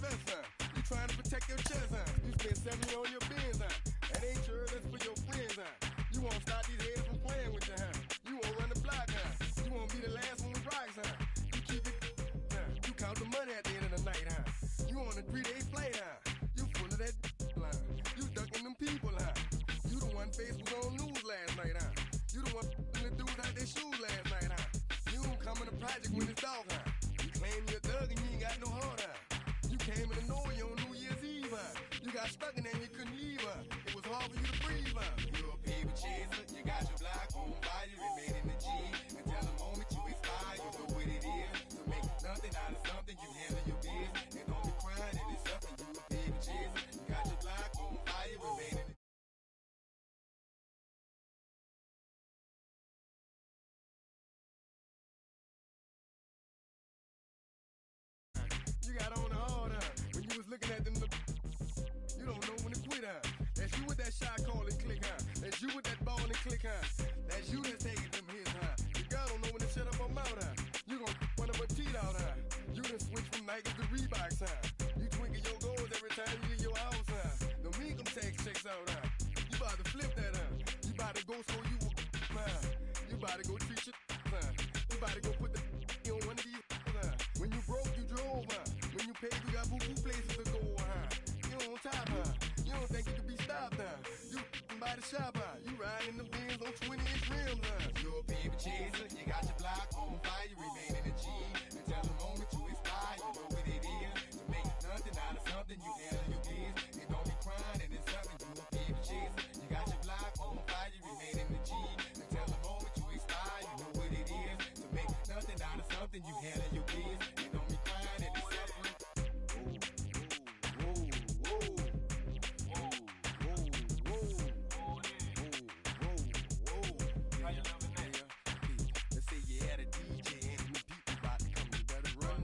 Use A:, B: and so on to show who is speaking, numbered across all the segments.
A: vest, huh? You trying to protect your chest, huh? You spend 70 on your bins, huh? That ain't sure that's for your friends, huh? You won't stop these heads from playing with you, huh? You won't run the block, huh? You won't be the last one with rocks, huh? You keep it, huh? You count the money at the end of the night, huh? You on a 3-day flight, huh? You full of that line. You ducking them people, huh? You the one face was on news last night, huh? You the one the dudes out their shoes last night, huh? You don't come in the project with this dog, huh? You claim you're a thug and you ain't got no heart, huh? You came in the Nori on New Year's Eve, huh? You got stuck in there and you couldn't leave, huh? It was hard for you to breathe, huh? You're a paper chaser, you got your block on fire, you remain in the G. Until the moment you expire, you know what it is. To make nothing out of something, you handle your biz. And don't be crying, it is something, you a paper chaser. You got your block on fire, you remain in the G. You got on the hard, huh? When you was looking at them, you don't know when to quit, huh? That's you with that shot call and click, huh? That's you with that ball and click, huh? That's you that's taking them hits, huh? Your girl don't know when to shut up her mouth, huh? You gon' one of her teeth out, huh? You done switch from Nikes to Reeboks, huh? You twinkle your goals every time you leave your house, huh? Don't mean come tax checks out, huh? You about to flip that, huh? You about to go so you will, huh? You about to go treat your, huh? You about to go put the on one of these, huh? When you broke, you drove, huh? When you paid, you got boo-boo places to go, huh? You on top, huh? You don't think you can be stopped, huh? You by the shop, huh? You riding the Benz on 20-inch rims, huh? You're a paper chaser, you got your block on fire, you remain in the G. Until the moment you expire, you know what it is. To make nothing out of something, you handle your biz. And don't be crying, and it's something, you a paper chaser. You got your block on fire, you remain in the G. Until the moment you expire, you know what it is. To make nothing out of something, you handle your biz. And don't be crying, and it's something. Let's say you had a DJ and them people about to come, you better run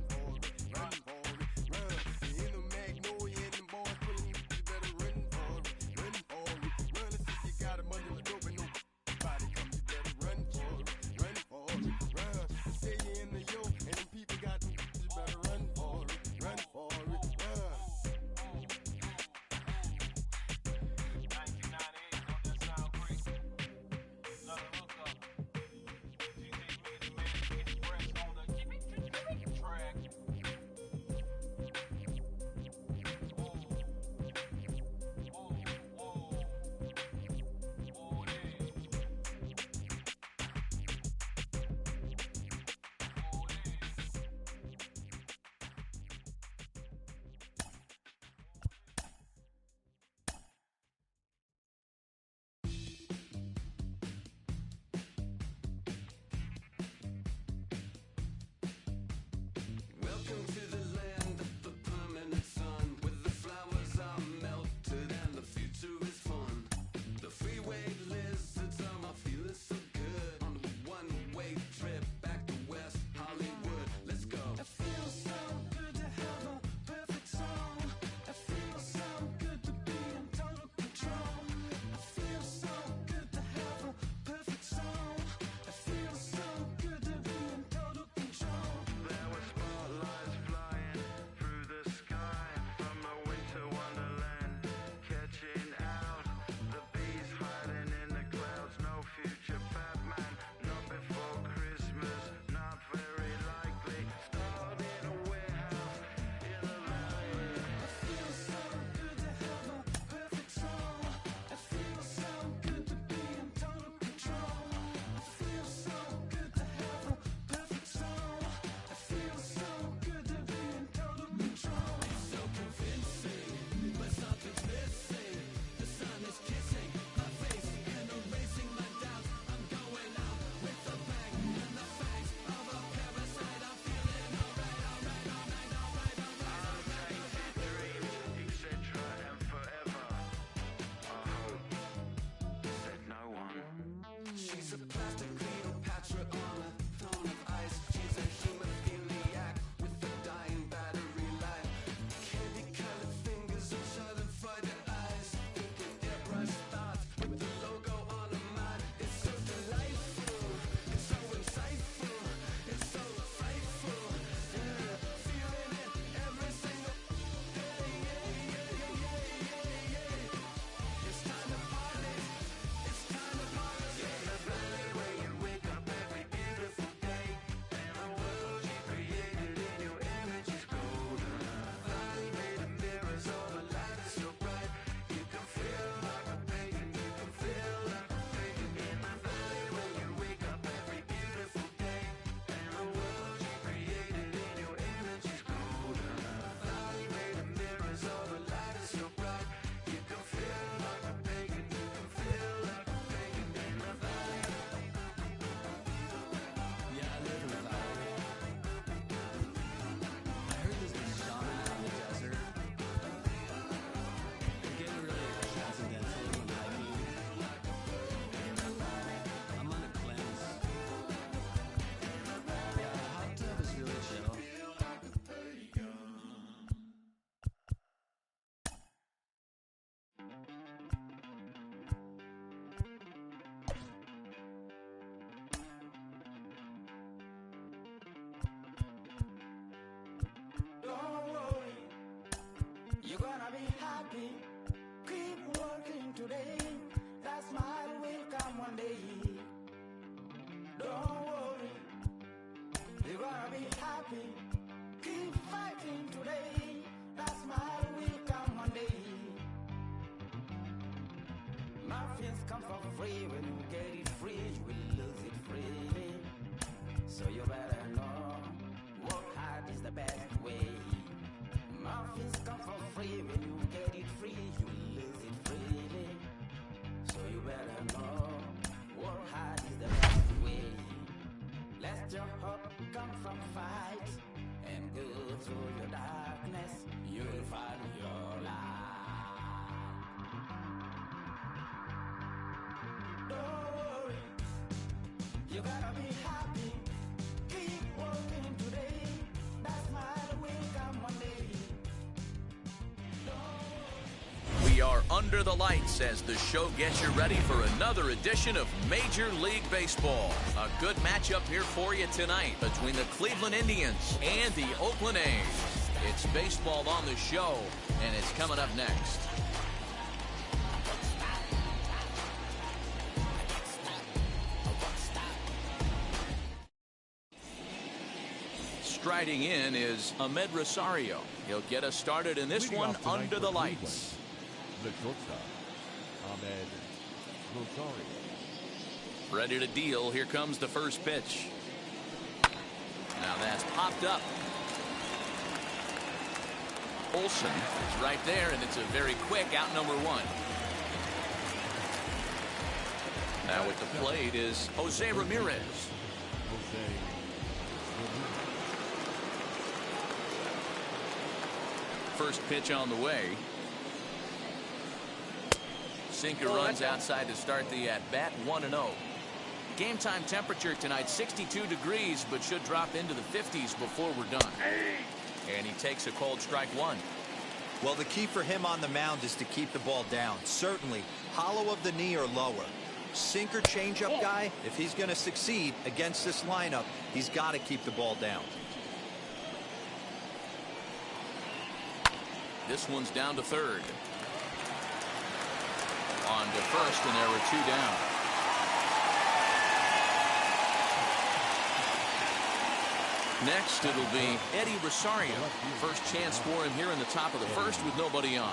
B: happy. Keep working today. That smile will come one day. Don't worry, you're gonna be happy. Keep fighting today. That smile will come one day. Muffins come for free. When you get it free, you will lose it freely. So you better know, work hard is the best way. Muffins come for free. When you get it free, you will lose it freely. So you better know, work hard is the best way. Let your hope come from fight and go through your darkness. You'll find your light. Don't worry, you gotta be happy. Keep working today. That smile will come one day.
C: We are under the lights as the show gets you ready for another edition of Major League Baseball. A good matchup here for you tonight between the Cleveland Indians and the Oakland A's. It's baseball on the show, and it's coming up next. Striding in is Ahmed Rosario. He'll get us started in this one under the lights.
D: The shortstop, Ahmed Rosario.
C: Ready to deal. Here comes the first pitch. Now that's popped up. Olsen is right there, and it's a very quick out number one. Now with the plate is Jose Ramirez. First pitch on the way. Sinker runs outside to start the at-bat, 1-0. Game time temperature tonight, 62 degrees, but should drop into the 50s before we're done. And he takes a cold strike one.
E: Well, the key for him on the mound is to keep the ball down. Certainly, hollow of the knee or lower. Sinker changeup guy, if he's going to succeed against this lineup, he's got to keep the ball down.
C: This one's down to third. On to first, and there were two down. Next, it'll be Eddie Rosario. First chance for him here in the top of the first with nobody on.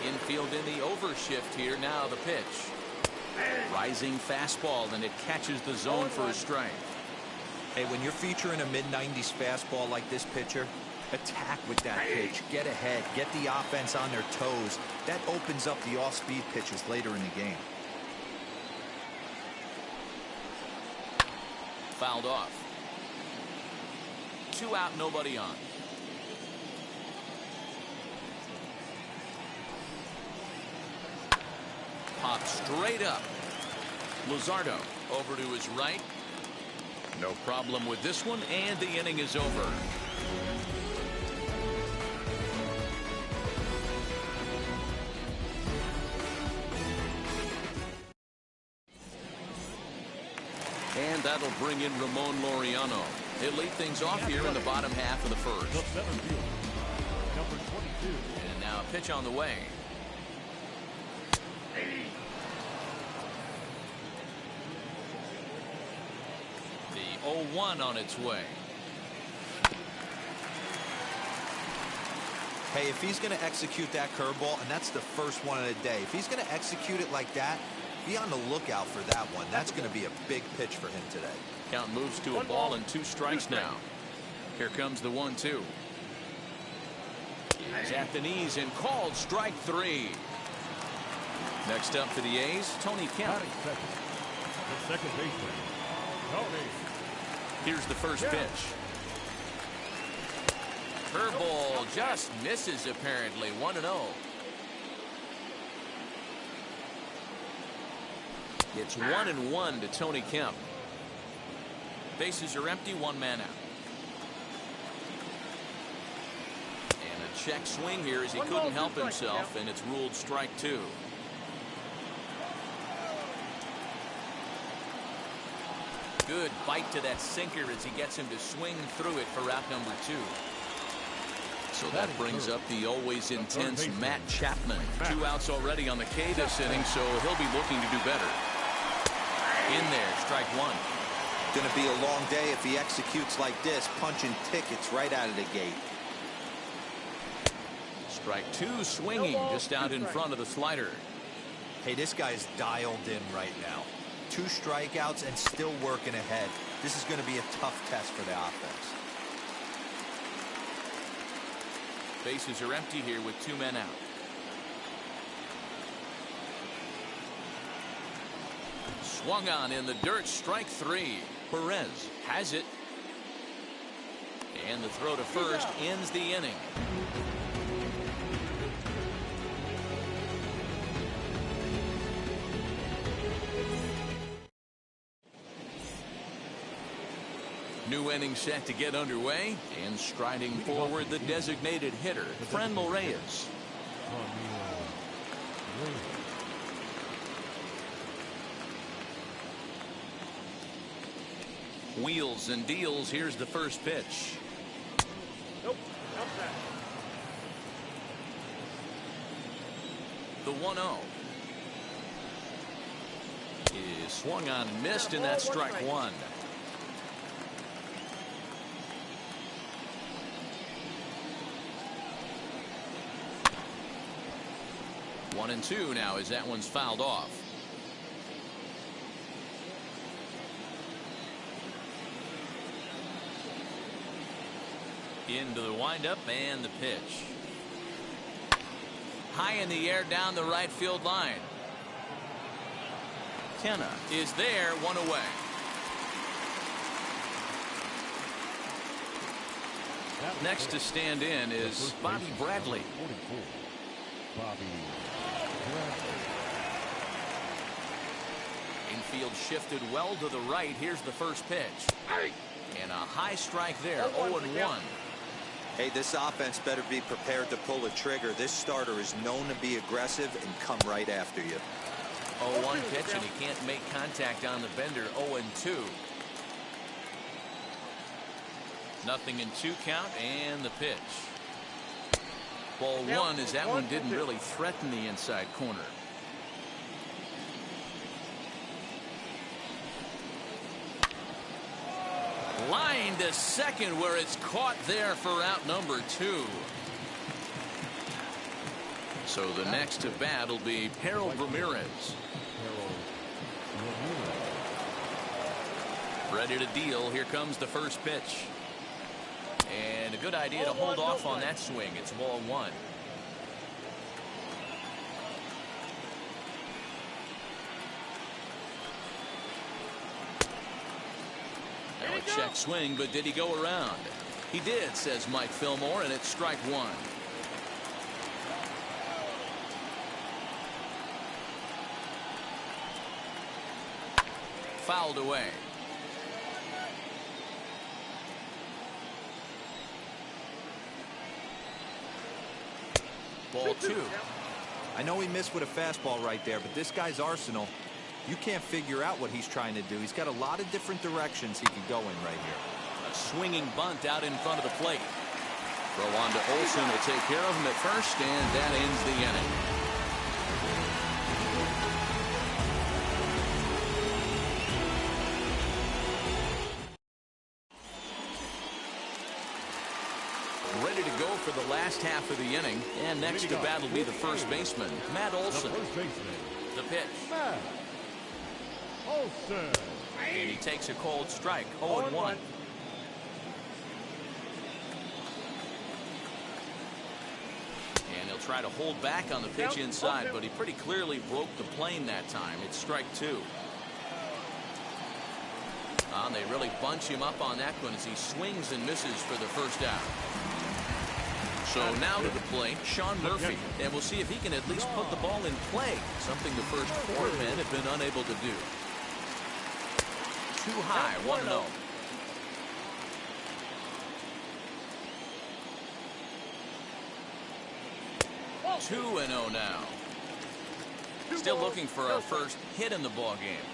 C: Infield in the overshift here. Now the pitch. Rising fastball, and it catches the zone for a strike.
E: Hey, when you're featuring a mid-90s fastball like this pitcher, attack with that pitch. Get ahead. Get the offense on their toes. That opens up the off-speed pitches later in the game.
C: Fouled off. 2 out, nobody on. Pop straight up. Luzardo over to his right. No problem with this one, and the inning is over. And that'll bring in Ramon Laureano. He'll lead things off here in the bottom half of the first.
D: The center fielder, number 22.
C: And now a pitch on the way. The 0-1 on its way.
E: Hey, if he's going to execute that curveball, and that's the first one of the day, if he's going to execute it like that, be on the lookout for that one. That's going to be a big pitch for him today.
C: Count moves to a ball and 2 strikes now. Here comes the 1-2. He's at the knees and called strike 3. Next up for the A's, Tony Kemp.
D: The second baseman, Tony.
C: Here's the first pitch. Curveball just misses apparently. 1-0. It's 1-1 to Tony Kemp. Bases are empty, 1 man out. And a check swing here as he couldn't help himself, and it's ruled strike 2. Good bite to that sinker as he gets him to swing through it for out number 2. So that brings up the always intense Matt Chapman. 2 outs already on the K this inning, so he'll be looking to do better. In there, strike 1.
E: Going to be a long day if he executes like this, punching tickets right out of the gate.
C: Strike 2 swinging just out in front of the slider.
E: Hey, this guy's dialed in right now. 2 strikeouts and still working ahead. This is going to be a tough test for the offense.
C: Bases are empty here with 2 men out. Swung on in the dirt, strike 3. Perez has it. And the throw to first ends the inning. New inning set to get underway, and striding forward the designated hitter, Franmil Reyes. Wheels and deals. Here's the first pitch.
D: Nope, not that.
C: The 1-0 is swung on and missed, and that's strike 1. One and 2 now as that one's fouled off. Into the windup and the pitch. High in the air down the right field line. Tenna is there, 1 away. Next to stand in is Bobby Bradley.
D: 44. Bobby Bradley.
C: Infield shifted well to the right. Here's the first pitch. And a high strike there, 0-1.
E: Hey, this offense better be prepared to pull a trigger. This starter is known to be aggressive and come right after you.
C: 0-1 pitch, and he can't make contact on the bender. 0-2. Nothing in 2 count, and the pitch. Ball 1 as that one didn't really threaten the inside corner. Line to second, where it's caught there for out number 2. So the next to bat will be Harold Ramirez. Ready to deal. Here comes the first pitch. And a good idea to hold off on that swing. It's ball 1. Now a check swing, but did he go around? He did, says Mike Fillmore, and it's strike 1. Fouled away. Ball 2.
E: I know he missed with a fastball right there, but this guy's arsenal, you can't figure out what he's trying to do. He's got a lot of different directions he could go in right here.
C: A swinging bunt out in front of the plate. Throw on to Olsen will take care of him at first, and that ends the inning. Ready to go for the last half of the inning, and next to bat will be the first baseman, Matt Olsen. The pitch.
D: Matt Olsen.
C: And he takes a cold strike, 0-1. And he'll try to hold back on the pitch inside, but he pretty clearly broke the plane that time. It's strike 2. And they really bunch him up on that one as he swings and misses for the first out. So now to the plate, Sean Murphy, and we'll see if he can at least put the ball in play, something the first 4 men have been unable to do. Too high, 1-0. Two and 0 now. Still looking for our first hit in the ball game.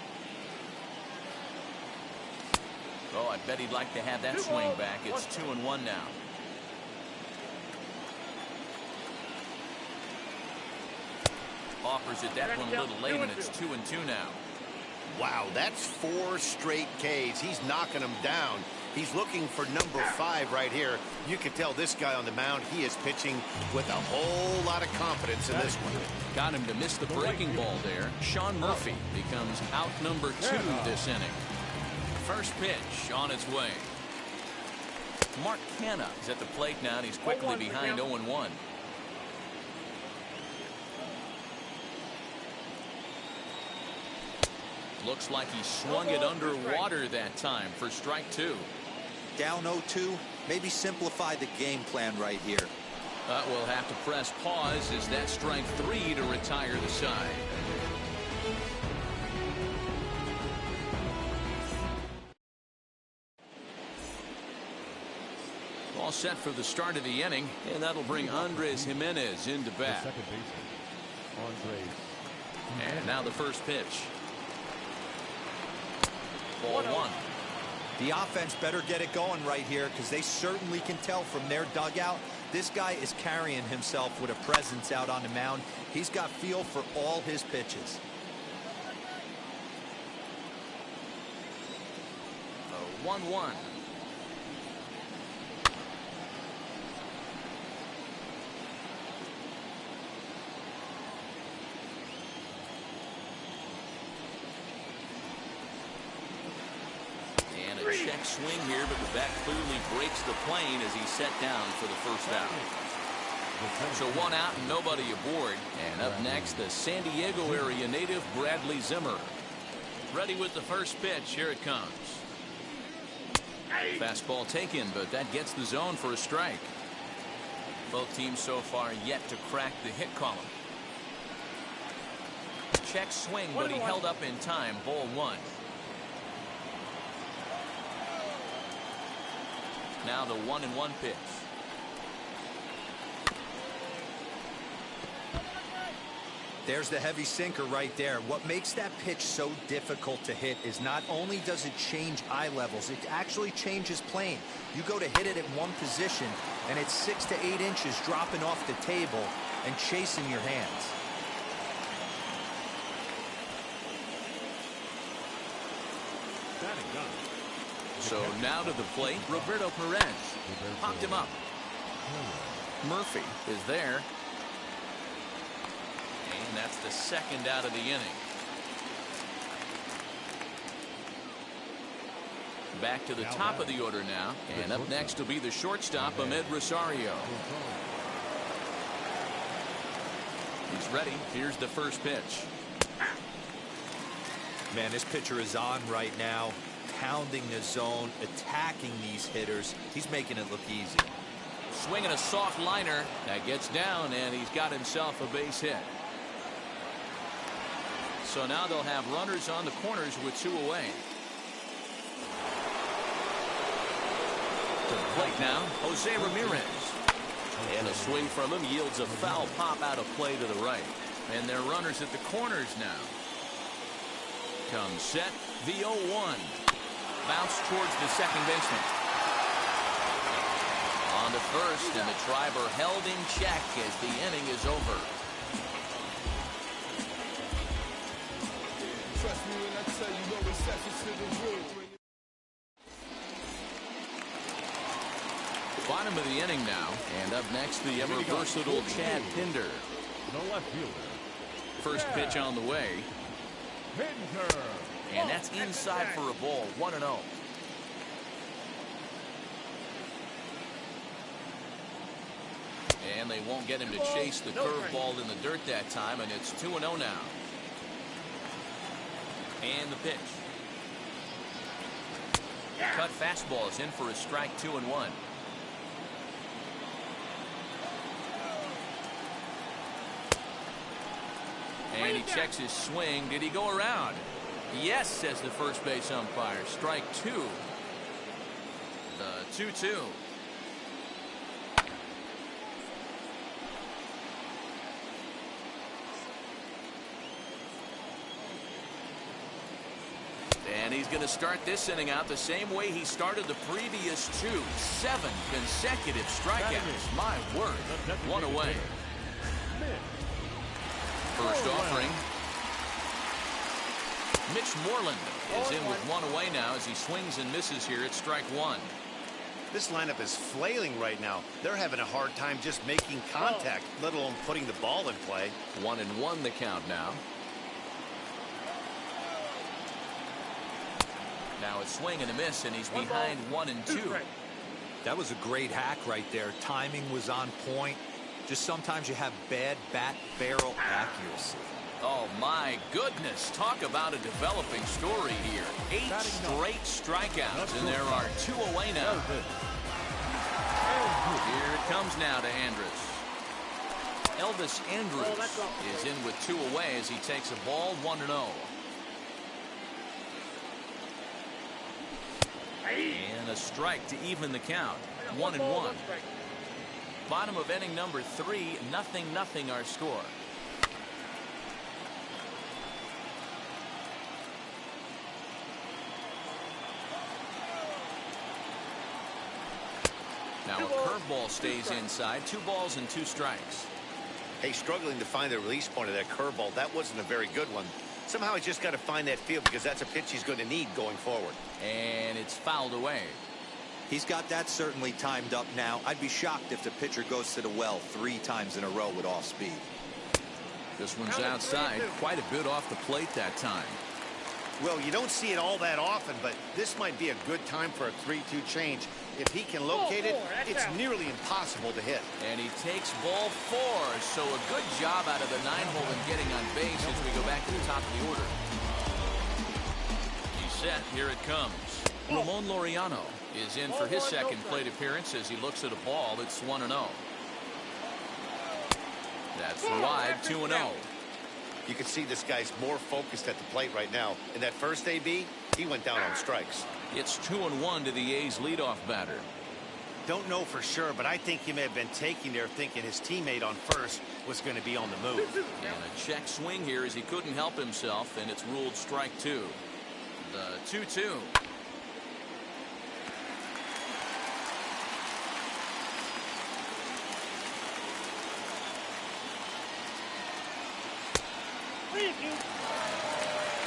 C: Oh, I bet he'd like to have that swing back. It's 2-1 now. Offers it that one a little late, and it's 2-2 now.
F: Wow, that's 4 straight Ks. He's knocking them down. He's looking for number 5 right here. You can tell this guy on the mound, he is pitching with a whole lot of confidence in this one.
C: Got him to miss the breaking ball there. Sean Murphy becomes out number 2 this inning. First pitch on its way. Mark Canha is at the plate now, and he's quickly behind 0-1. Looks like he swung it underwater that time for strike 2.
E: Down 0-2, maybe simplify the game plan right here.
C: We'll have to press pause as that strike 3 to retire the side. All set for the start of the inning, and that'll bring Andres Jimenez into bat.
D: Second baseman, Andres.
C: And now the first pitch. Ball 1.
E: The offense better get it going right here, because they certainly can tell from their dugout this guy is carrying himself with a presence out on the mound. He's got feel for all his pitches.
C: 1-1. Check swing here, but the bat clearly breaks the plane as he's set down for the first out. So 1 out and nobody aboard. And up next, the San Diego area native Bradley Zimmer. Ready with the first pitch. Here it comes. Fastball taken, but that gets the zone for a strike. Both teams so far yet to crack the hit column. Check swing, but he held up in time. Ball 1. Now the 1-1 pitch.
E: There's the heavy sinker right there. What makes that pitch so difficult to hit is not only does it change eye levels, it actually changes plane. You go to hit it at one position, and it's 6 to 8 inches dropping off the table and chasing your hands.
D: Batting gun.
C: So now to the plate, Roberto Perez. Popped him up. Murphy is there. And that's the second out of the inning. Back to the top of the order now. And up next will be the shortstop, Ahmed Rosario. He's ready. Here's the first pitch.
E: Man, this pitcher is on right now. Pounding the zone, attacking these hitters. He's making it look easy.
C: Swinging a soft liner. That gets down, and he's got himself a base hit. So now they'll have runners on the corners with 2 away. To the plate now, Jose Ramirez. And a swing from him yields a foul pop out of play to the right. And they're runners at the corners now. Comes set, the 0-1. Bounce towards the second baseman. On to first, and the Triber held in check as the inning is over.
A: Trust me when I tell you no exceptions to the rule.
C: Bottom of the inning now, and up next the ever versatile Chad Pinder.
D: No left fielder.
C: First pitch on the way.
D: Pinder.
C: And that's inside for a ball. 1-0. And they won't get him to chase the curveball in the dirt that time, and it's 2-0 now. And the pitch. Cut fastball is in for a strike. 2-1. And he checks his swing. Did he go around? Yes, says the first base umpire. Strike 2. The 2-2. And he's going to start this inning out the same way he started the previous 2. 7 consecutive strikeouts. My word. 1 away. First offering. Mitch Moreland is in with one away now as he swings and misses here at strike one.
F: This lineup is flailing right now. They're having a hard time just making contact, let alone putting the ball in play.
C: 1-1 the count now. Now a swing and a miss, and he's behind 1-2.
E: That was a great hack right there. Timing was on point. Just sometimes you have bad bat barrel accuracy.
C: Oh my goodness, talk about a developing story here. 8 straight strikeouts, and there are 2 away now. Here it comes now to Andrus. Elvis Andrus is in with 2 away as he takes a ball 1-0. And a strike to even the count. 1-1. Bottom of inning number 3, 0-0 our score. Now a curveball stays inside. 2 balls and 2 strikes.
F: Hey, struggling to find the release point of that curveball. That wasn't a very good one. Somehow he's just got to find that feel because that's a pitch he's going to need going forward.
C: And it's fouled away.
E: He's got that certainly timed up now. I'd be shocked if the pitcher goes to the well 3 times in a row with off speed.
C: This one's outside. Quite a bit off the plate that time.
F: Well, you don't see it all that often, but this might be a good time for a 3-2 change. If he can locate it, it's nearly impossible to hit.
C: And he takes ball 4. So a good job out of the 9-hole in getting on base as we go back to the top of the order. He's set. Here it comes. Ramon Laureano is in for his second plate appearance as he looks at a ball. It's 1-0. That's wide. 2-0.
F: You can see this guy's more focused at the plate right now. In that first AB, he went down on strikes.
C: It's 2-1 to the A's leadoff batter.
F: Don't know for sure, but I think he may have been taking there thinking his teammate on first was going to be on the move.
C: And a check swing here as he couldn't help himself, and it's ruled strike 2. The 2-2.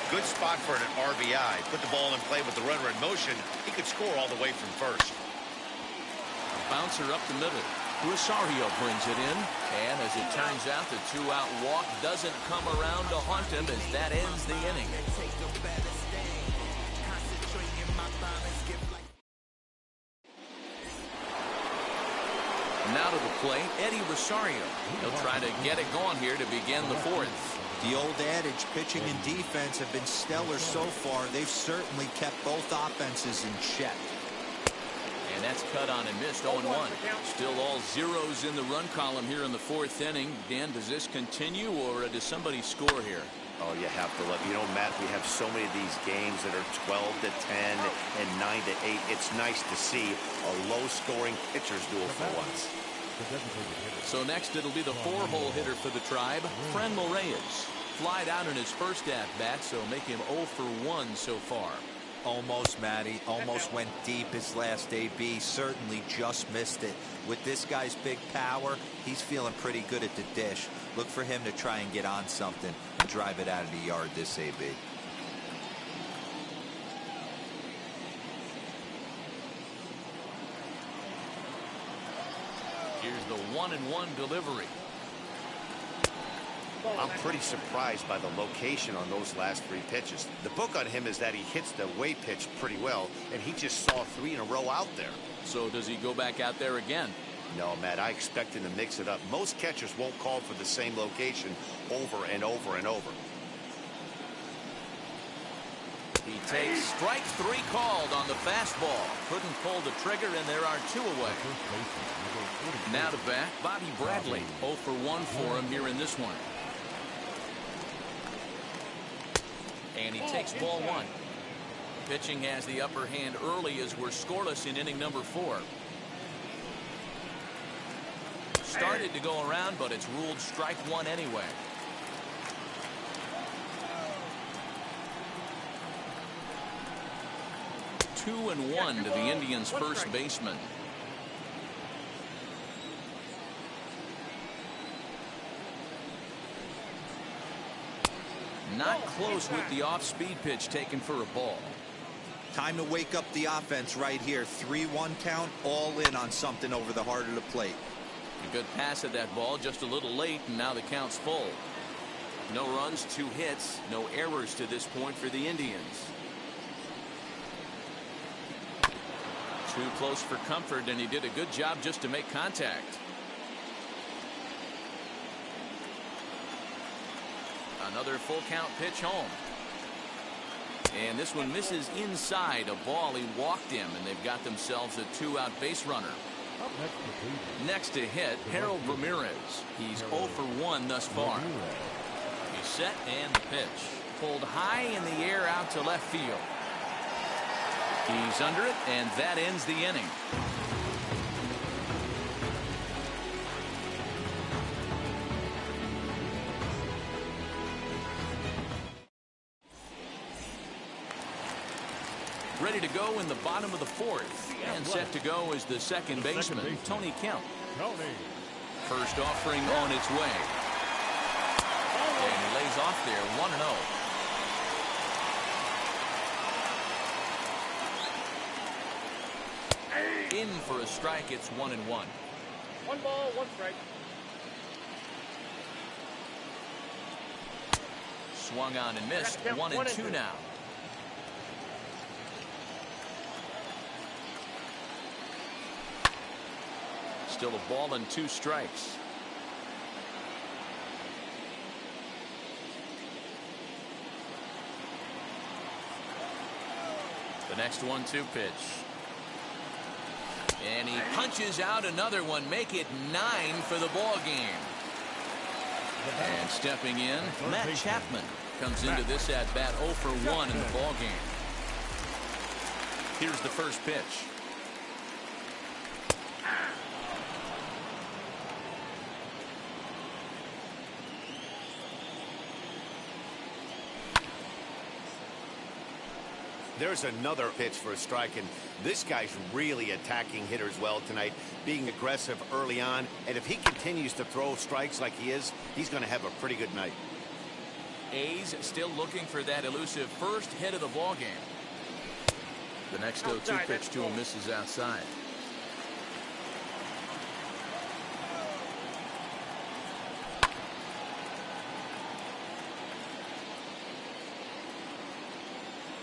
F: Good spot for an RBI. Put the ball in play with the runner in motion. He could score all the way from first.
C: A bouncer up the middle. Rosario brings it in. And as it turns out, the 2-out walk doesn't come around to haunt him as that ends the inning. Now to the plate, Eddie Rosario. He'll try to get it going here to begin the 4th.
E: The old adage, pitching and defense have been stellar so far. They've certainly kept both offenses in check.
C: And that's cut on and missed. 0-1. Still all zeros in the run column here in the 4th inning. Dan, does this continue or does somebody score here?
F: Oh, you have to let, you know, Matt, we have so many of these games that are 12-10 and 9-8. It's nice to see a low-scoring pitcher's duel for once.
C: So next it'll be the 4-hole hitter for the Tribe, Franmil Reyes. Flied out in his first at-bat, so make him 0 for 1 so far.
E: Almost, Matty. Almost went deep his last AB. Certainly just missed it. With this guy's big power, he's feeling pretty good at the dish. Look for him to try and get on something and drive it out of the yard this AB.
C: Here's the 1-1 delivery.
F: I'm pretty surprised by the location on those last 3 pitches. The book on him is that he hits the way pitch pretty well, and he just saw 3 in a row out there.
C: So does he go back out there again?
F: No, Matt, I expect him to mix it up. Most catchers won't call for the same location over and over and over.
C: He takes strike 3 called on the fastball. Couldn't pull the trigger, and there are 2 away. Now to bat, Bobby Bradley. 0 for 1 for him here in this one. And he takes ball 1. Pitching has the upper hand early as we're scoreless in inning number 4. Started to go around, but it's ruled strike 1 anyway. Two and 1 to the Indians' first baseman. Not close with the off-speed pitch taken for a ball.
E: Time to wake up the offense right here. 3-1 count, all in on something over the heart of the plate.
C: A good pass at that ball, just a little late, and now the count's full. No runs, 2 hits, no errors to this point for the Indians. Too close for comfort, and he did a good job just to make contact. Another full count pitch home. And this one misses inside a ball. He walked him, and they've got themselves a 2-out base runner. Next to hit, Harold Ramirez. He's 0 for 1 thus far. He's set, and the pitch. Pulled high in the air out to left field. He's under it, and that ends the inning. Ready to go in the bottom of the 4th. And set to go is the second baseman, Tony Kemp. First offering on its way. And he lays off there, 1-0. In for a strike, it's 1-1.
G: 1 ball, 1 strike.
C: Swung on and missed. 1-2 now. Still a ball and 2 strikes. The next 1-2 pitch. And he punches out another one. Make it 9 for the ball game. And stepping in, Matt Chapman comes into this at bat 0 for 1 in the ball game. Here's the first pitch.
F: There's another pitch for a strike, and this guy's really attacking hitters well tonight, being aggressive early on, and if he continues to throw strikes like he is, he's going to have a pretty good night.
C: A's still looking for that elusive first hit of the ball game. The next 0-2 pitch to him misses outside.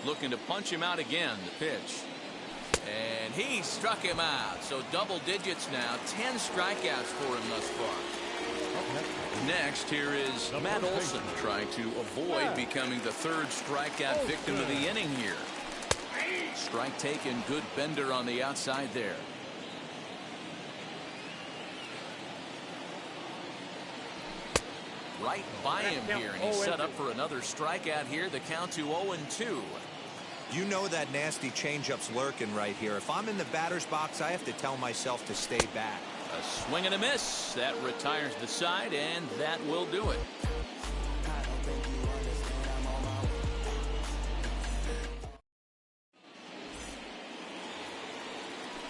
C: Looking to punch him out again. The pitch. And he struck him out. So double digits now. 10 strikeouts for him thus far. Next, here is Matt Olson trying to avoid becoming the 3rd strikeout victim of the inning here. Strike taken. Good bender on the outside there. Right by him here, and he's set up for another strikeout here. The count to 0-2.
E: You know that nasty changeup's lurking right here. If I'm in the batter's box, I have to tell myself to stay back.
C: A swing and a miss. That retires the side, and that will do it.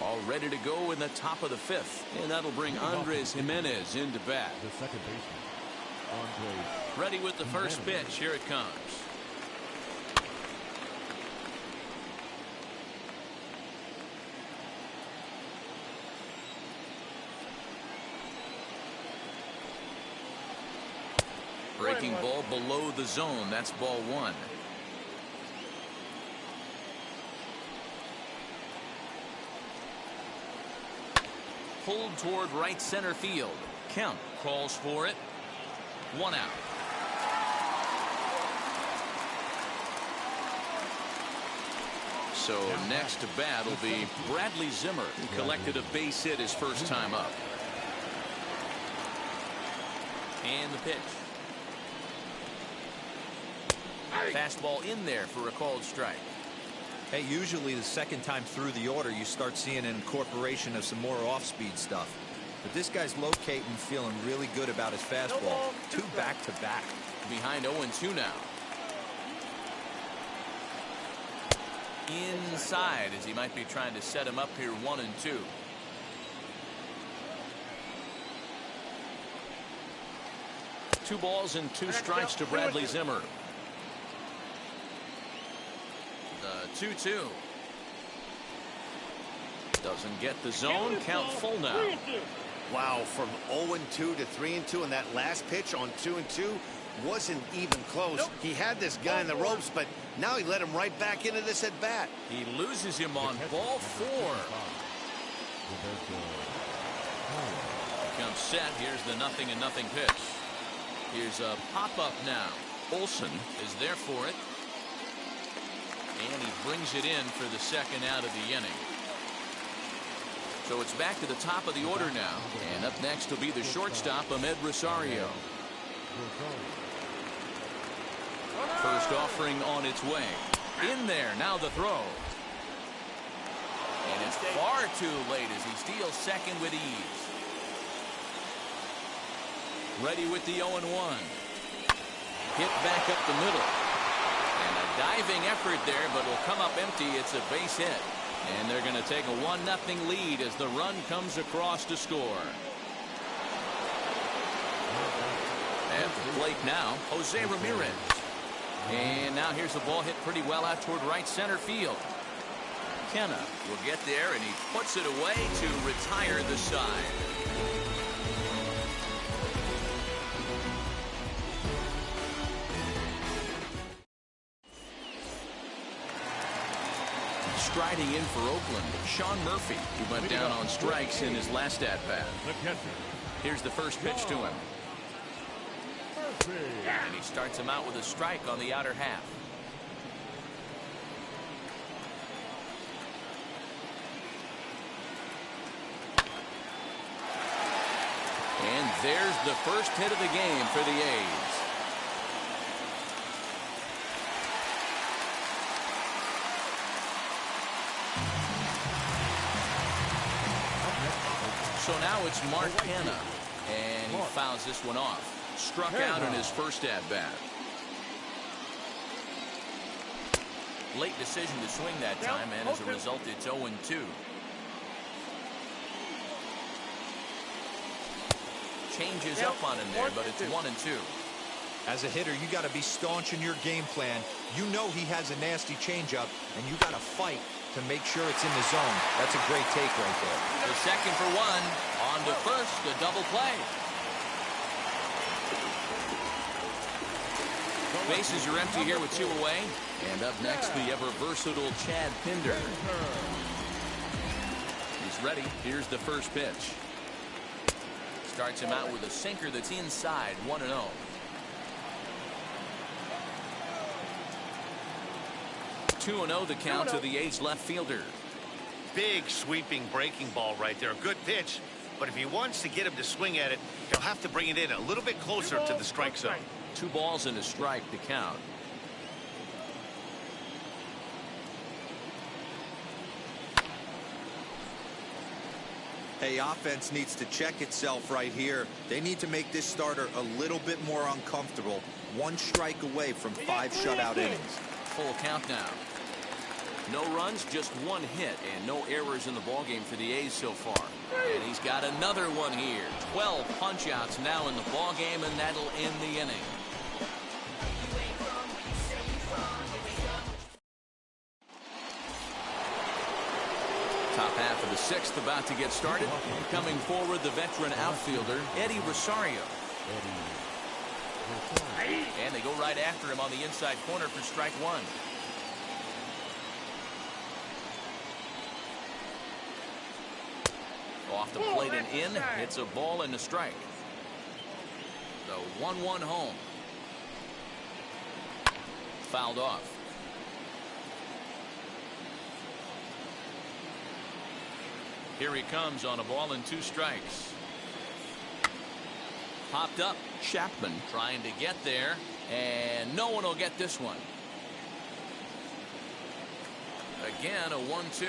C: All ready to go in the top of the 5th, and that'll bring Andres Jimenez into bat.
D: The second baseman, Andres.
C: Ready with the first pitch. Here it comes. Breaking ball below the zone. That's ball 1. Pulled toward right center field. Kemp calls for it. 1 out. So next to bat will be Bradley Zimmer, who collected a base hit his first time up. And the pitch. Fastball in there for a called strike.
E: Hey, usually the second time through the order, you start seeing an incorporation of some more off-speed stuff. But this guy's locating, feeling really good about his fastball. 2 back-to-back.
C: Behind 0-2 now. Inside, as he might be trying to set him up here 1-2. Two balls and 2 strikes to Bradley Zimmer. The 2-2. Doesn't get the zone. Count full now.
F: Wow, from 0-2 to 3-2, and that last pitch on 2-2 wasn't even close. Nope. He had this guy in the ropes, but now he let him right back into this at bat.
C: He loses him on ball 4. Becomes set. Here's the 0-0 pitch. Here's a pop-up now. Olsen is there for it. And he brings it in for the second out of the inning. So it's back to the top of the order now. And up next will be the shortstop, Ahmed Rosario. First offering on its way. In there, now the throw. And it's far too late as he steals second with ease. Ready with the 0-1. Hit back up the middle. And a diving effort there, but will come up empty. It's a base hit. And they're going to take a 1-0 lead as the run comes across to score. At the plate now, Jose Ramirez. And now here's the ball hit pretty well out toward right center field. Kenna will get there, and he puts it away to retire the side. Striding in for Oakland, Sean Murphy, who went down on strikes in his last at-bat. Here's the first pitch to him. And he starts him out with a strike on the outer half. And there's the first hit of the game for the A's. So now it's Mark Hanna, and he fouls this one off. Struck out in his first at-bat. Late decision to swing that time, and as a result, it's 0-2. Changes up on him there, but it's 1-2.
E: As a hitter, you got to be staunch in your game plan. You know he has a nasty changeup, and you got to fight to make sure it's in the zone. That's a great take right there.
C: The second for one. On to first, the double play. Bases are empty here with 2 away. And up next, the ever-versatile Chad Pinder. He's ready. Here's the first pitch. Starts him out with a sinker that's inside, 1-0. 2-0 the count to the A's left fielder.
F: Big sweeping breaking ball right there. Good pitch. But if he wants to get him to swing at it, he'll have to bring it in a little bit closer to the strike zone.
C: 2 balls and a strike to count.
E: Hey, offense needs to check itself right here. They need to make this starter a little bit more uncomfortable. 1 strike away from 5 shutout innings.
C: Full count now. No runs, just 1 hit, and no errors in the ballgame for the A's so far. And he's got another one here. 12 punch-outs now in the ballgame, and that'll end the inning. Top half of the 6th about to get started. Coming forward, the veteran outfielder, Eddie Rosario. And they go right after him on the inside corner for strike 1. Off the plate and in. It's a ball and a strike. The 1-1 home. Fouled off. Here he comes on a ball and 2 strikes. Popped up. Chapman trying to get there, and no one will get this one. Again, a 1-2.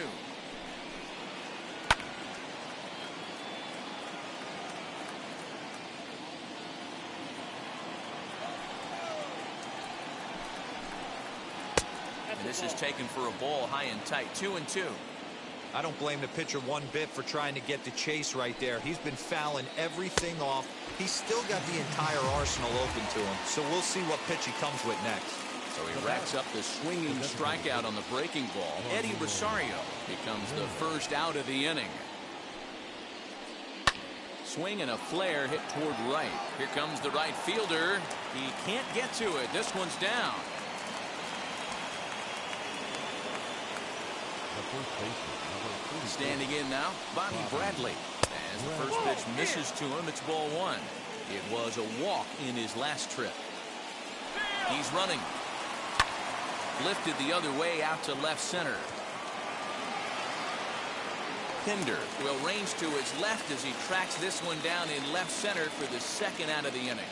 C: And this is taken for a ball high and tight. 2-2.
E: I don't blame the pitcher one bit for trying to get the chase right there. He's been fouling everything off. He's still got the entire arsenal open to him. So we'll see what pitch he comes with next.
C: So he racks up the swinging strikeout on the breaking ball. Eddie Rosario becomes the first out of the inning. Swing and a flare hit toward right. Here comes the right fielder. He can't get to it. This one's down. Standing in now, Bobby Bradley. As the first pitch misses to him, it's ball one. It was a walk in his last trip. He's running. Lifted the other way out to left center. Pinder will range to his left as he tracks this one down in left center for the second out of the inning.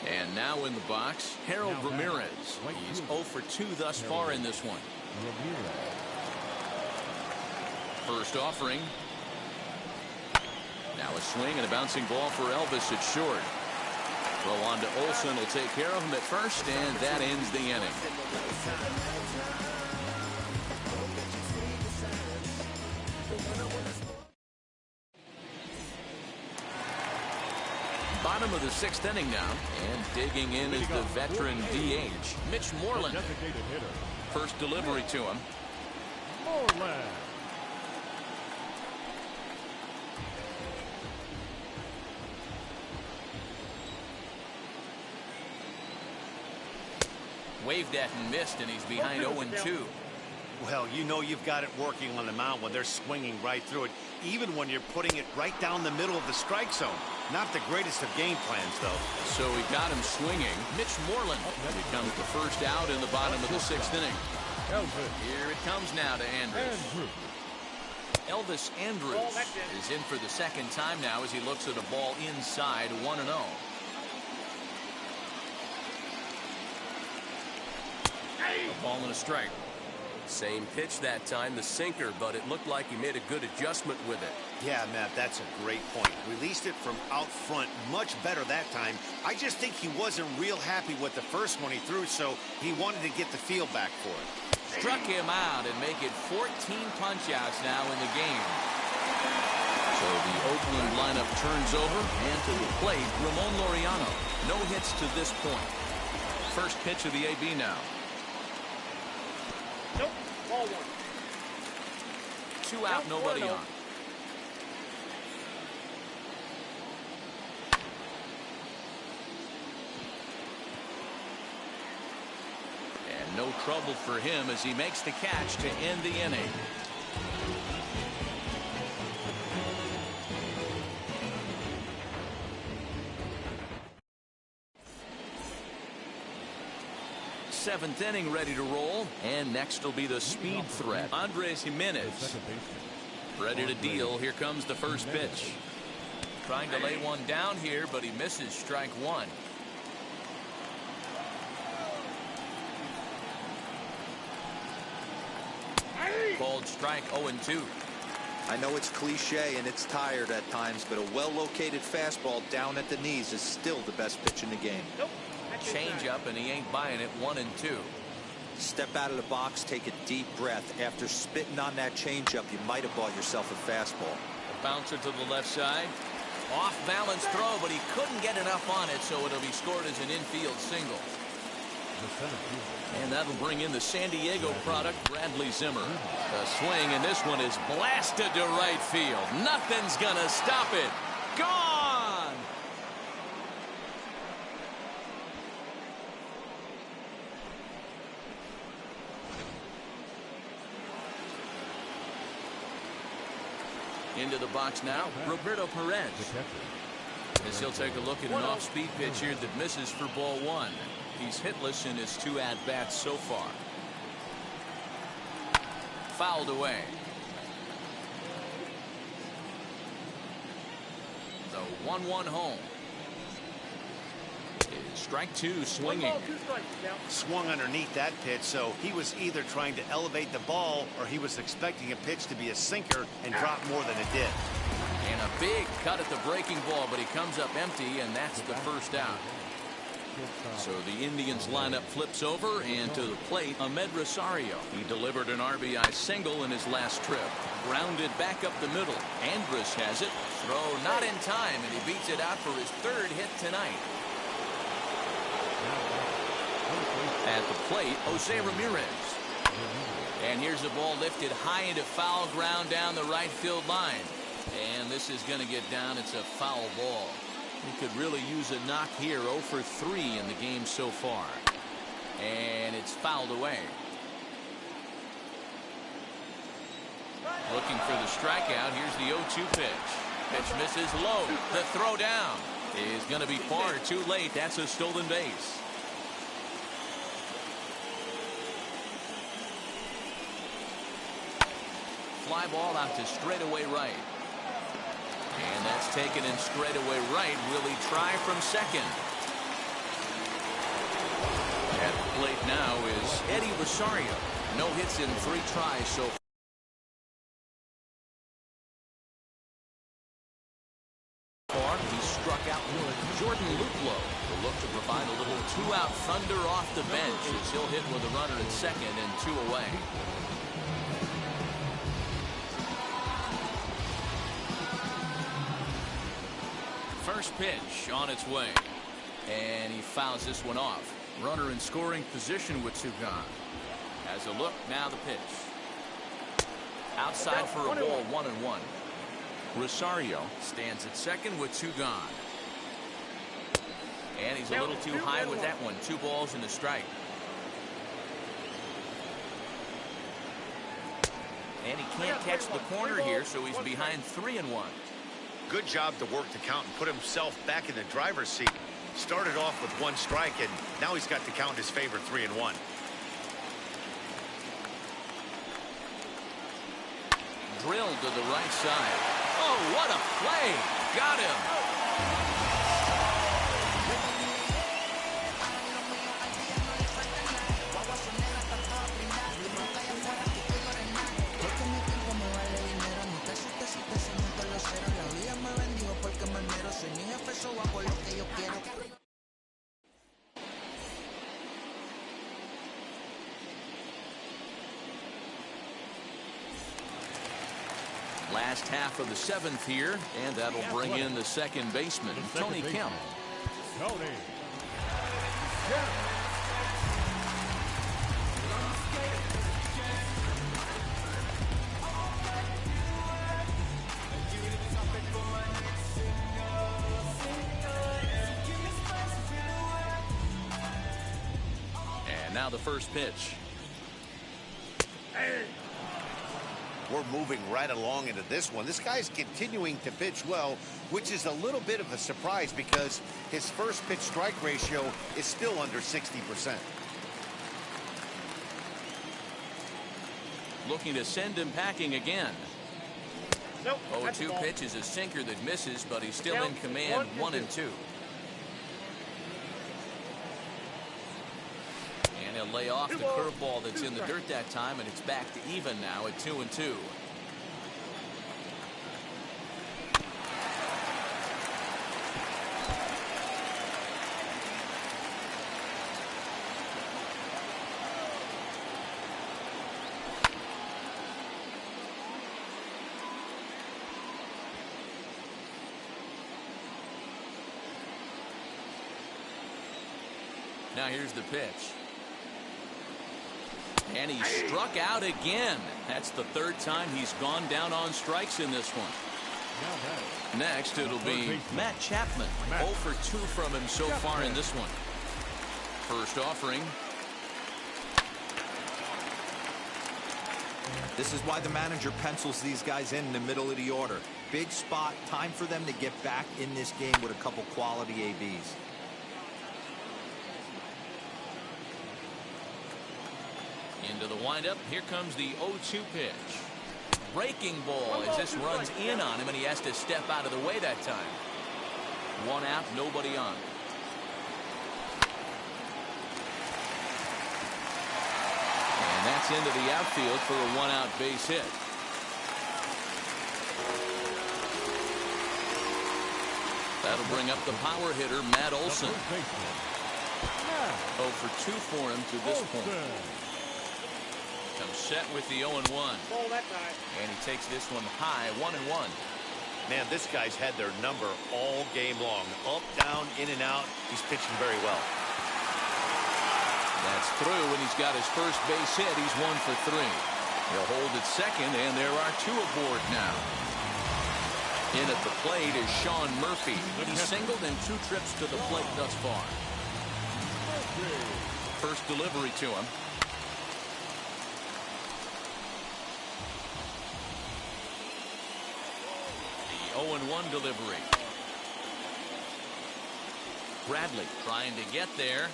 C: And now in the box, Harold Ramirez. He's 0 for 2 thus far in this one. First offering. Now a swing and a bouncing ball for Elvis at short. Throw on to Olsen will take care of him at first, and that ends the inning. Bottom of the 6th inning now, and digging in is the veteran DH, Mitch Moreland. First delivery to him.
D: Moreland.
C: Waved at and missed, and he's behind 0-2.
F: Well, you know you've got it working on the mound when they're swinging right through it, even when you're putting it right down the middle of the strike zone. Not the greatest of game plans, though.
C: So he got him swinging. Mitch Moreland becomes the first out in the bottom of the 6th inning. Here it comes now to Andrews. Elvis Andrews is in for the second time now as he looks at a ball inside 1-0. A ball and a strike.
H: Same pitch that time, the sinker, but it looked like he made a good adjustment with it.
F: Yeah, Matt, that's a great point. Released it from out front much better that time. I just think he wasn't real happy with the first one he threw, so he wanted to get the feel back for it.
C: Struck him out and make it 14 punch-outs now in the game. So the Oakland lineup turns over, and to the plate, Ramon Laureano. No hits to this point. First pitch of the AB now.
G: Nope, ball one.
C: 2 out, nobody on. And no trouble for him as he makes the catch to end the inning. Seventh inning ready to roll, and next will be the speed threat, Andres Jimenez. Ready to deal. Here comes the first pitch. Trying to lay one down here, but he misses strike one. Called strike 0-2.
E: I know it's cliche and it's tired at times, but a well-located fastball down at the knees is still the best pitch in the game.
G: Nope.
C: Change up, and he ain't buying it. 1-2.
E: Step out of the box, take a deep breath. After spitting on that changeup, you might have bought yourself a fastball.
C: A bouncer to the left side. Off balance throw, but he couldn't get enough on it, so it'll be scored as an infield single. And that'll bring in the San Diego product, Bradley Zimmer. The swing, and this one is blasted to right field. Nothing's gonna stop it. Gone! Into the box now, Roberto Perez. As he'll take a look at an off-speed pitch here that misses for ball one. He's hitless in his 2 at-bats so far. Fouled away. The 1-1 home. Strike 2 swinging.
G: 1 ball, 2 strikes now.
F: Swung underneath that pitch, so he was either trying to elevate the ball or he was expecting a pitch to be a sinker and drop more than it did.
C: And a big cut at the breaking ball, but he comes up empty, and that's the first out. So the Indians lineup flips over, and to the plate, Ahmed Rosario. He delivered an RBI single in his last trip. Grounded back up the middle. Andrus has it. Throw not in time, and he beats it out for his 3rd hit tonight. At the plate, Jose Ramirez. And here's the ball lifted high into foul ground down the right field line. And this is going to get down. It's a foul ball. He could really use a knock here. 0 for 3 in the game so far. And it's fouled away. Looking for the strikeout. Here's the 0-2 pitch. Pitch misses low. The throw down is going to be far too late. That's a stolen base. Fly ball out to straightaway right. And that's taken in straightaway right. Will he try from second? At the plate now is Eddie Rosario. No hits in 3 tries so far. He struck out Jordan Luplow. The look to provide a little 2-out thunder off the bench as he'll hit with a runner at second and 2 away. First pitch on its way. And he fouls this one off. Runner in scoring position with 2 gone. As a look, now the pitch. Outside for a ball, 1-1. Rosario stands at second with 2 gone. And he's a little too high with that one. 2 balls and a strike. And he can't catch the corner here, so he's behind 3-1.
F: Good job to work the count and put himself back in the driver's seat. Started off with 1 strike, and now he's got the count in his favor, 3-1.
C: Drilled to the right side. Oh, what a play. Got him. Last half of the 7th here, and that'll bring in the second baseman, Tony Kemp.
D: Tony.
C: And now the first pitch.
F: We're moving right along into this one. This guy's continuing to pitch well, which is a little bit of a surprise because his first pitch strike ratio is still under 60%.
C: Looking to send him packing again.
G: Nope.
C: 0-2 pitch is a sinker that misses, but he's still in command. 1-2. And he'll lay off the curveball that's in the dirt that time, and it's back to even now at 2-2. Now here's the pitch. And he struck out again. That's the 3rd time he's gone down on strikes in this one. Next, it'll be Matt Chapman. 0 for 2 from him so far in this one. First offering.
E: This is why the manager pencils these guys in the middle of the order. Big spot. Time for them to get back in this game with a couple quality ABs.
C: Into the windup. Here comes the 0-2 pitch. Breaking ball as this runs in on him, and he has to step out of the way that time. 1 out, nobody on. And that's into the outfield for a 1-out base hit. That'll bring up the power hitter, Matt Olson. 0 for 2 for him to this point. Comes set with the 0-1. And he takes this one high, 1-1.
F: Man, this guy's had their number all game long. Up, down, in and out. He's pitching very well.
C: That's through, and he's got his first base hit. He's 1 for 3. He'll hold at second, and there are 2 aboard now. In at the plate is Sean Murphy. He's singled in 2 trips to the plate thus far. First delivery to him. The 0-1 delivery. Bradley trying to get there.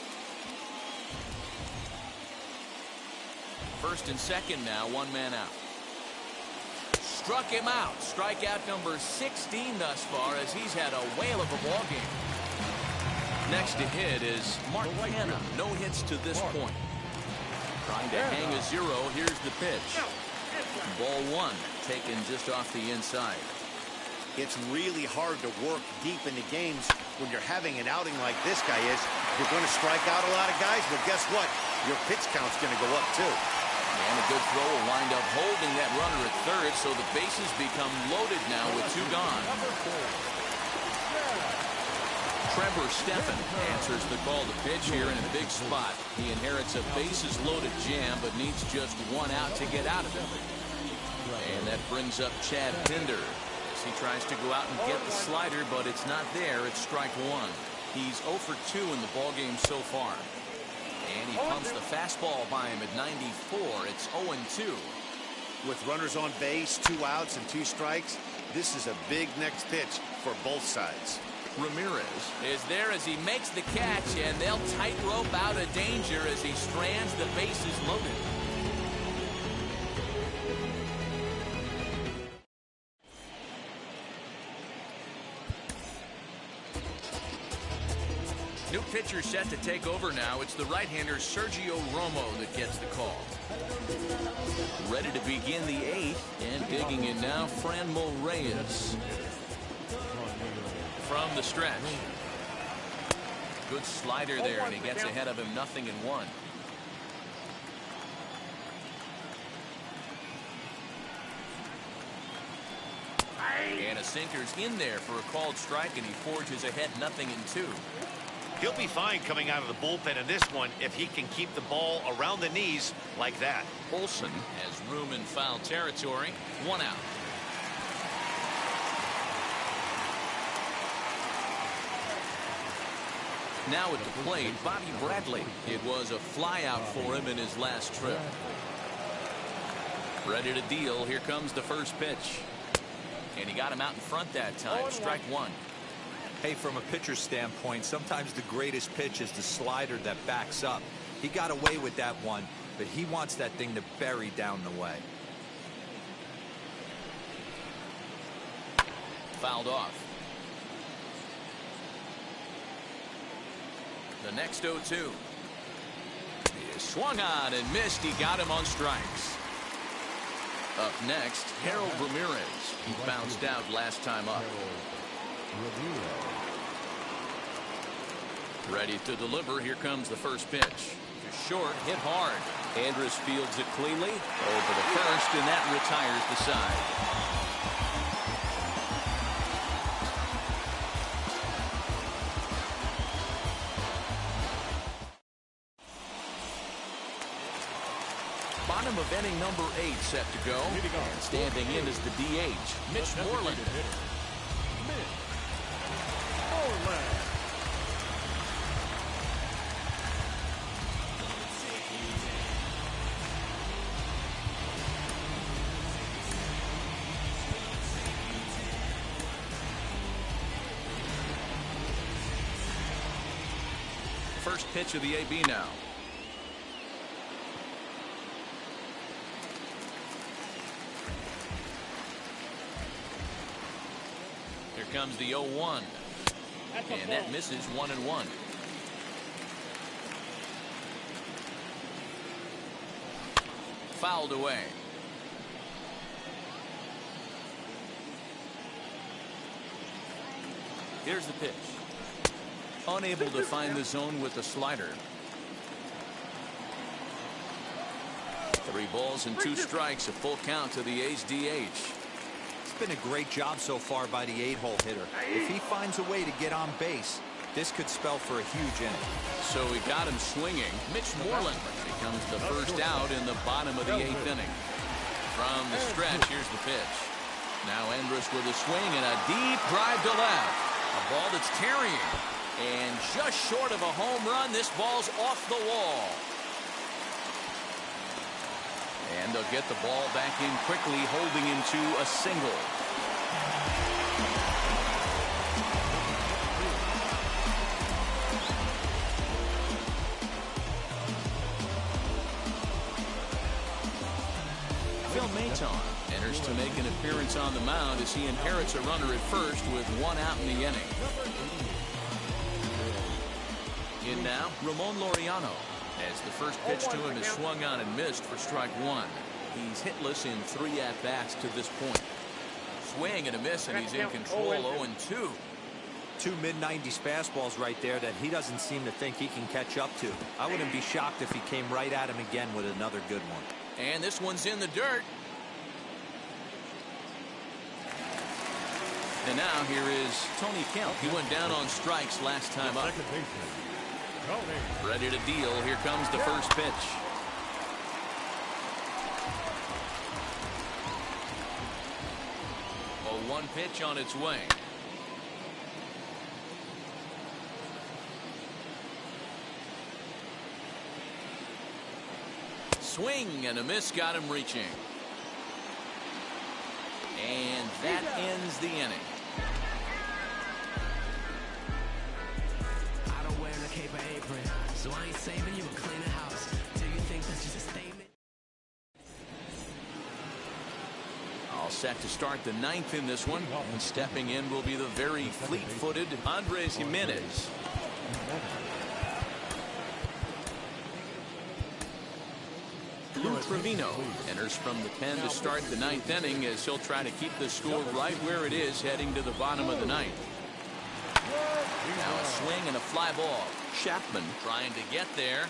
C: First and second now, 1 man out. Struck him out. Strikeout number 16 thus far, as he's had a whale of a ball game. Next to hit is Mark Hanna. No hits to this point. Trying to hang a 0. Here's the pitch. Ball 1 taken just off the inside.
F: It's really hard to work deep into games when you're having an outing like this guy is. You're going to strike out a lot of guys, but guess what? Your pitch count's going to go up too.
C: And a good throw will wind up holding that runner at third, so the bases become loaded now with 2 gone. Trevor Stephan answers the call to pitch here in a big spot. He inherits a bases loaded jam, but needs just 1 out to get out of it. And that brings up Chad Pinder. He tries to go out and get the slider, but it's not there. It's strike 1. He's 0 for 2 in the ballgame so far. And he pumps the fastball by him at 94. It's 0-2.
F: With runners on base, 2 outs and 2 strikes, this is a big next pitch for both sides.
C: Ramirez is there as he makes the catch, and they'll tightrope out of danger as he strands the bases loaded. New pitcher set to take over now. It's the right-hander Sergio Romo that gets the call. Ready to begin the 8th, and digging in now, Franmil Reyes. From the stretch. Good slider there, and he gets ahead of him 0-1. And a sinker's in there for a called strike, and he forges ahead 0-2.
F: He'll be fine coming out of the bullpen in this one if he can keep the ball around the knees like that.
C: Olsen has room in foul territory. 1 out. Now at the plate, Bobby Bradley. It was a fly out for him in his last trip. Ready to deal. Here comes the first pitch. And he got him out in front that time. Strike 1.
E: Hey, from a pitcher's standpoint, sometimes the greatest pitch is the slider that backs up. He got away with that one, but he wants that thing to bury down the way.
C: Fouled off. The next 0-2. He swung on and missed. He got him on strikes. Up next, Harold Ramirez. He bounced out last time up. Ready to deliver. Here comes the first pitch. To short, hit hard. Andrus fields it cleanly over the first, and that retires the side. Bottom of inning number 8 set to go. And standing in is the DH, Mitch Moreland. First pitch of the AB now. Here comes the 0-1. And that misses 1-1. Fouled away. Here's the pitch. Unable to find the zone with the slider. 3 balls and 2 strikes, a full count to the A's DH.
E: It's been a great job so far by the 8-hole hitter. If he finds a way to get on base, This could spell for a huge inning.
C: So he got him swinging. Mitch Moreland becomes the first out in the bottom of the 8th inning. From the stretch, here's the pitch. Now Andrus with a swing and a deep drive to left. A ball that's carrying. And just short of a home run, this ball's off the wall. And they'll get the ball back in quickly, holding him to a single. Enters to make an appearance on the mound as he inherits a runner at first with 1 out in the inning. In now, Ramon Laureano, as the first pitch to him is swung on and missed for strike 1. He's hitless in 3 at-bats to this point. Swing and a miss, and he's in control. 0-2.
E: 2 mid-90s fastballs right there that he doesn't seem to think he can catch up to. I wouldn't be shocked if he came right at him again with another good one.
C: And this one's in the dirt. And now here is Tony Kemp. He went down on strikes last time up. Ready to deal. Here comes the first pitch. A 1 pitch on its way. Swing and a miss, got him reaching. And that ends the inning.
B: I don't wear a cape or apron, so I ain't saving you a cleaner house. Do you think that's just a statement?
C: All set to start the 9th in this one. And stepping in will be the very fleet-footed Andres Jimenez. Lou Trevino enters from the pen to start the 9th inning as he'll try to keep the score right where it is heading to the bottom of the 9th. Now a swing and a fly ball. Chapman trying to get there,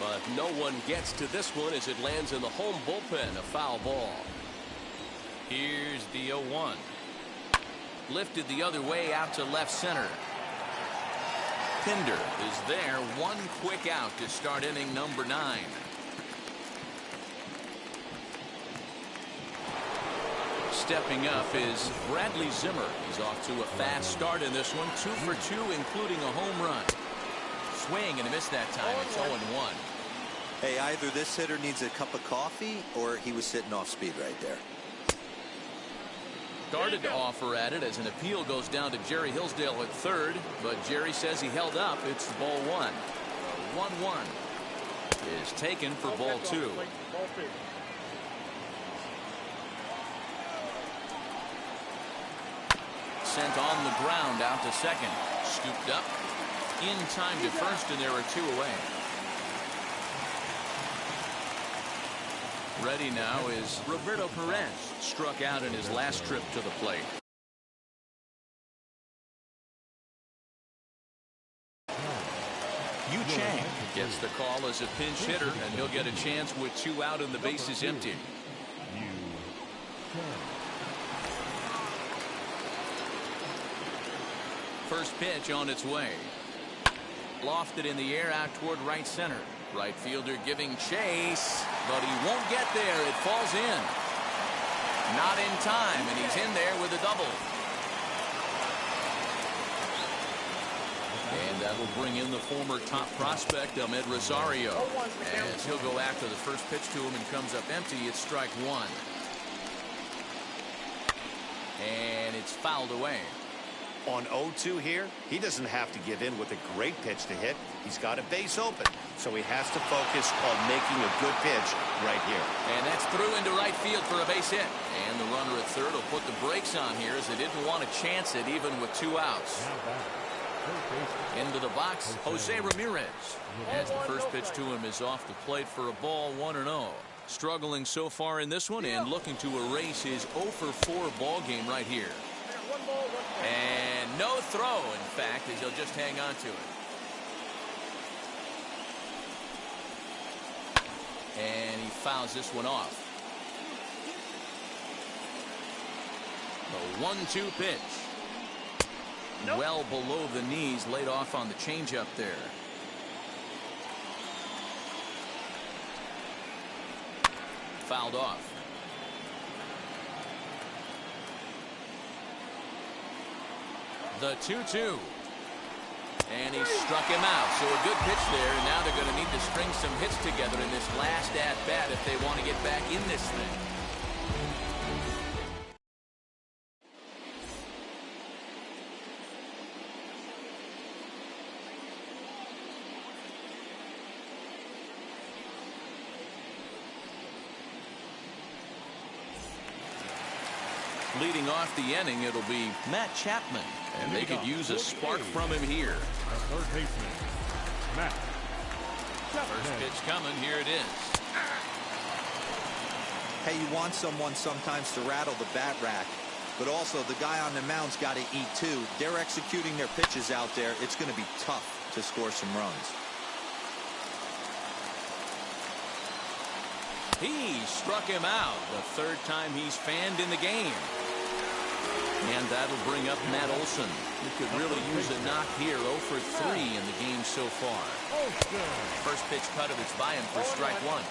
C: but no one gets to this one as it lands in the home bullpen. A foul ball. Here's the 0-1. Lifted the other way out to left center. Pinder is there. 1 quick out to start inning number 9. Stepping up is Bradley Zimmer. He's off to a fast start in this one. 2 for 2, including a home run. Swing and a miss that time. It's 0-1.
E: Hey, either this hitter needs a cup of coffee or he was sitting off speed right there.
C: Started to offer at it as an appeal goes down to Jerry Hillsdale at third, but Jerry says he held up. It's ball 1. 1-1 is taken for ball 2. Sent on the ground out to second. Scooped up in time to first, and there are 2 away. Ready now is Roberto Perez. Struck out in his last trip to the plate. Yu Chang gets the call as a pinch hitter, and he'll get a chance with 2 out and the bases empty. First pitch on its way. Lofted in the air out toward right center. Right fielder giving chase, but he won't get there. It falls in. Not in time, and he's in there with a double. And that will bring in the former top prospect, Ahmed Rosario. As he'll go after the first pitch to him and comes up empty. It's strike 1. And it's fouled away.
F: On 0-2 here, he doesn't have to give in with a great pitch to hit. He's got a base open, so he has to focus on making a good pitch right here.
C: And that's through into right field for a base hit. And the runner at third will put the brakes on here as they didn't want to chance it even with 2 outs. Into the box, Jose Ramirez. As the first pitch to him is off the plate for a ball, 1-0. Struggling so far in this one and looking to erase his 0-for-4 ball game right here. And no throw, in fact, as he'll just hang on to it. And he fouls this one off. The 1-2 pitch. well below the knees, laid off on the changeup there. Fouled off. The 2-2. And he struck him out. So a good pitch there. And now they're going to need to string some hits together in this last at-bat if they want to get back in this thing. Leading off the inning, it'll be Matt Chapman. And they could use a spark from him here.
D: Our third baseman, Matt Chapman.
C: First pitch coming. Here it is.
E: Hey, you want someone sometimes to rattle the bat rack, but also the guy on the mound's got to eat too. They're executing their pitches out there. It's going to be tough to score some runs.
C: He struck him out. The third time he's fanned in the game. And that'll bring up Matt Olson, who could really use a knock here. 0 for 3 in the game so far. First pitch cut of it's by him for strike one.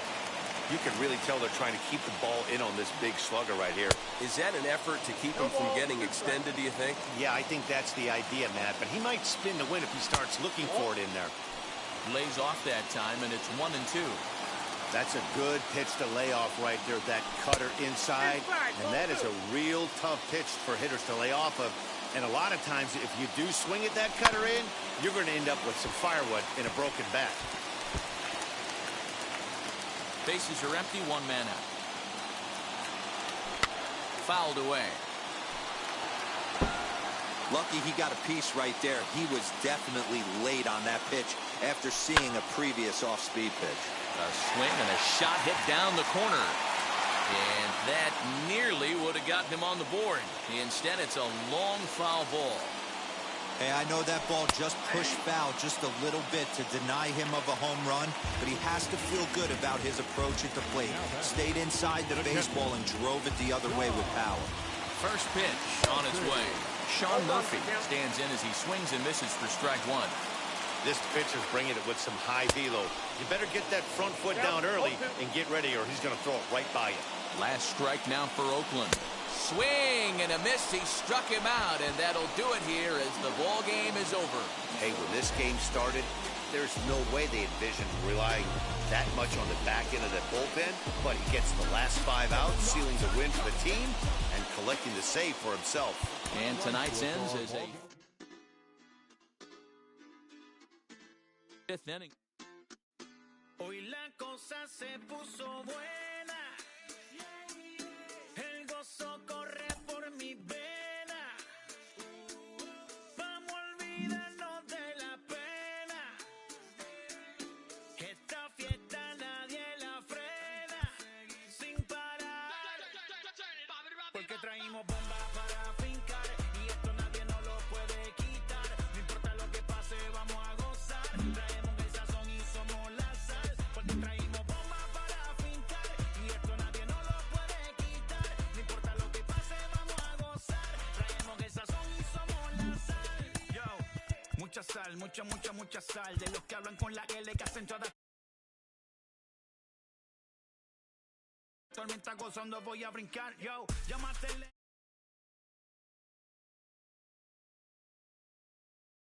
F: You can really tell they're trying to keep the ball in on this big slugger right here.
H: Is that an effort to keep him from getting extended, do you think?
F: Yeah, I think that's the idea, Matt. But he might spin the win if he starts looking for it in there.
C: Lays off that time, and it's 1-2.
F: That's a good pitch to lay off right there, that cutter inside. And that is a real tough pitch for hitters to lay off of. And a lot of times, if you do swing at that cutter in, you're going to end up with some firewood in a broken bat.
C: Bases are empty, one man out. Fouled away.
E: Lucky he got a piece right there. He was definitely late on that pitch after seeing a previous off-speed pitch.
C: A swing and a shot hit down the corner. And that nearly would have gotten him on the board. Instead, it's a long foul ball.
E: Hey, I know that ball just pushed foul just a little bit to deny him of a home run, but he has to feel good about his approach at the plate. Stayed inside the baseball and drove it the other way with power.
C: First pitch on its way. Sean Murphy stands in as he swings and misses for strike one.
F: This pitcher's bringing it with some high velo. You better get that front foot down early and get ready, or he's going to throw it right by you.
C: Last strike now for Oakland. Swing and a miss. He struck him out, and that'll do it here as the ball game is over.
F: Hey, when this game started, there's no way they envisioned relying that much on the back end of that bullpen, but he gets the last 5 out, sealing the win for the team and collecting the save for himself.
C: And tonight's ends as a fifth inning.
B: Hoy la cosa se puso buena. El gozo corre por mi vena. Vamos a olvidarnos de la pena. Esta fiesta nadie la frena. Sin parar. Porque traímos bomba para fincar. Y esto nadie nos lo puede quitar. No importa lo que pase, vamos a gozar. Traemos el sazón y somos la sal. Porque traímos bomba para fincar. Y esto nadie nos lo puede quitar. No importa lo que pase, vamos a gozar. Traemos el sazón y somos la sal. Yo, mucha sal, mucha sal. De los que hablan con la L que hacen toda. Tormenta gozando, voy a brincar. Yo, llámatele.